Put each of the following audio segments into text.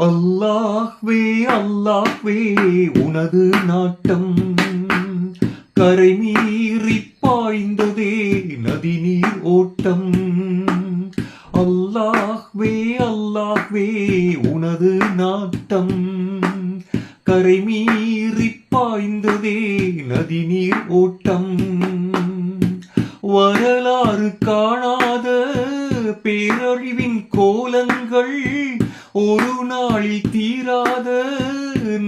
அல்லாஹ்வே அல்லாஹ்வே உனது நாட்டம் கரை மீறி பாய்ந்ததே நதி நீர் ஓட்டம். அல்லாஹ்வே அல்லாஹ்வே உனது நாட்டம் கரை மீறி பாய்ந்ததே நதி நீர் ஓட்டம். வரலாறு காணாத பேரழிவின் கோலங்கள் ஒரு நாளில் தீராத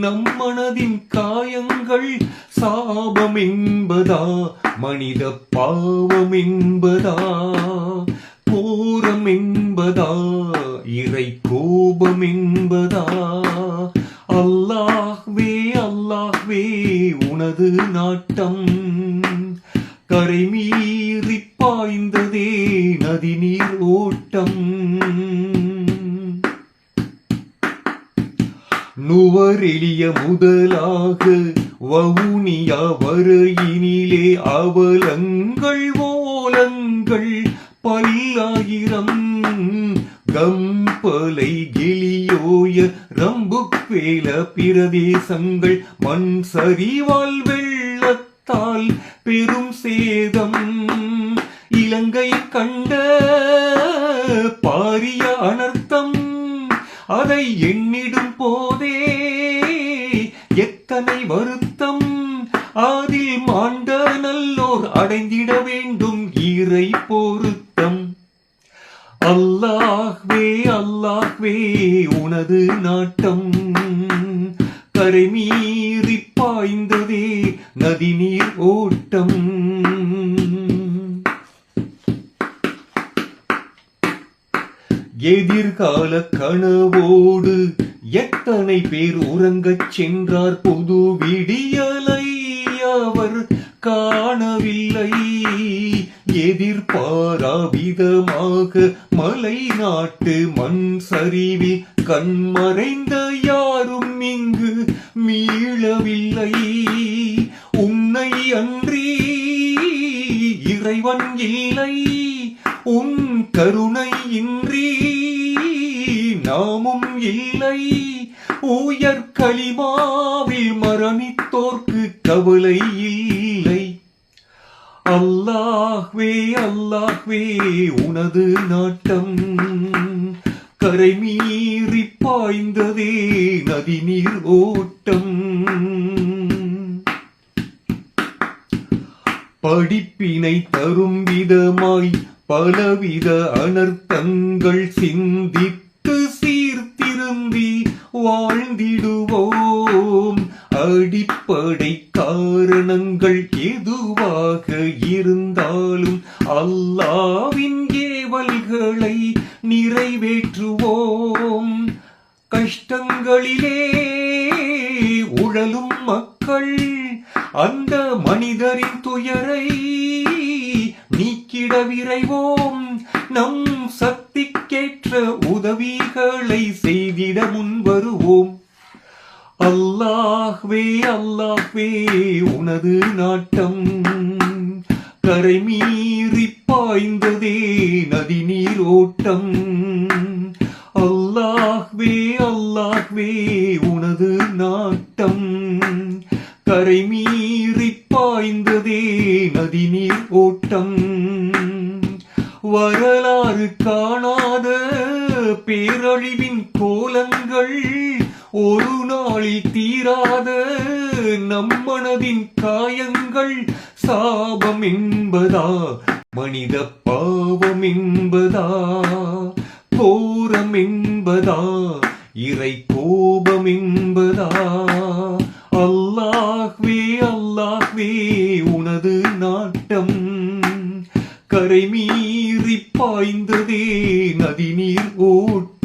நம் மனதின் காயங்கள். சாபம் என்பதா மனித பாவம் என்பதா கோரம் என்பதா இறை கோபம் என்பதா? அல்லாஹ்வே அல்லாஹ்வே உனது நாட்டம் கரை மீறி பாய்ந்ததே நதி நீர் ஓட்டம். நுவரெளிய முதலாக வவுனியா வரையினிலே அவலங்கள் ஓலங்கள் பல்லாயிரம். கம்பலை கிளியோய ரம்புக்வேல பிரதேசங்கள் மண் சரிவால் வெள்ளத்தால் பெரும் சேதம். இலங்கை கண்ட பாரிய அனர்த்தம் அதை எண்ணிடும் போதே எத்தனை வருத்தம். அதில் மாண்ட நல்லோர் அடைந்திட வேண்டும் இறை பொருத்தம். அல்லாஹ்வே அல்லாஹ்வே உனது நாட்டம் கரை மீறி பாய்ந்ததே நதி நீர் ஓட்டம். எதிர்கால கனவோடு எத்தனை பேர் உறங்கச் சென்றார். பொது விடியலை அவர் காணவில்லை. எதிர்பாரா விதமாக மலை நாட்டு மண் சரிவில் கண்மறைந்த யாரும் இங்கு மீளவில்லை. உன்னை அன்றி இறைவன் இல்லை, உன் கருணை இன்றி நாமும் இல்லை. உயர் களிமாவில் மரணித்தோர்க்கு கவலை இல்லை. அல்லாஹ்வே அல்லாஹ்வே உனது நாட்டம் கரை மீறி பாய்ந்ததே நதி நீர் ஓட்டம். படிப்பினை தரும் விதமாய் பலவித அனர்த்தங்கள் சிந்தித்து சீர்திருந்தி வாழ்ந்திடுவோம். அடிப்படை காரணங்கள் எதுவாக இருந்தாலும் அல்லாஹ்வின் ஏவல்களை நிறைவேற்றுவோம். கஷ்டங்களிலே உழலும் மக்கள் அந்த மனிதரின் துயரை நீக்கிட விரைவோம். நம் சக்திக்கேற்ற உதவிகளை செய்திட முன்வருவோம். அல்லாஹ்வே அல்லாஹ்வே உனது நாட்டம் கரை மீறி பாய்ந்ததே நதி நீர் ஓட்டம். அல்லாஹ்வே அல்லாஹ்வே உனது நாட்டம் கரை மீறி பாய்ந்ததே நதி நீர் ஓட்டம். வரலாறு காணாத பேரழிவின் கோலங்கள் ஒரு நாளில் தீராத நம் மனதின் காயங்கள். சாபம் என்பதா மனித பாவம் என்பதா கோரம் என்பதா இறை கோபம் என்பதா? அல்லாஹ்வே அல்லாஹ்வே உனது நாட்டம் கரை மீறி பாய்ந்ததே நதி நீர் ஓட்டம்.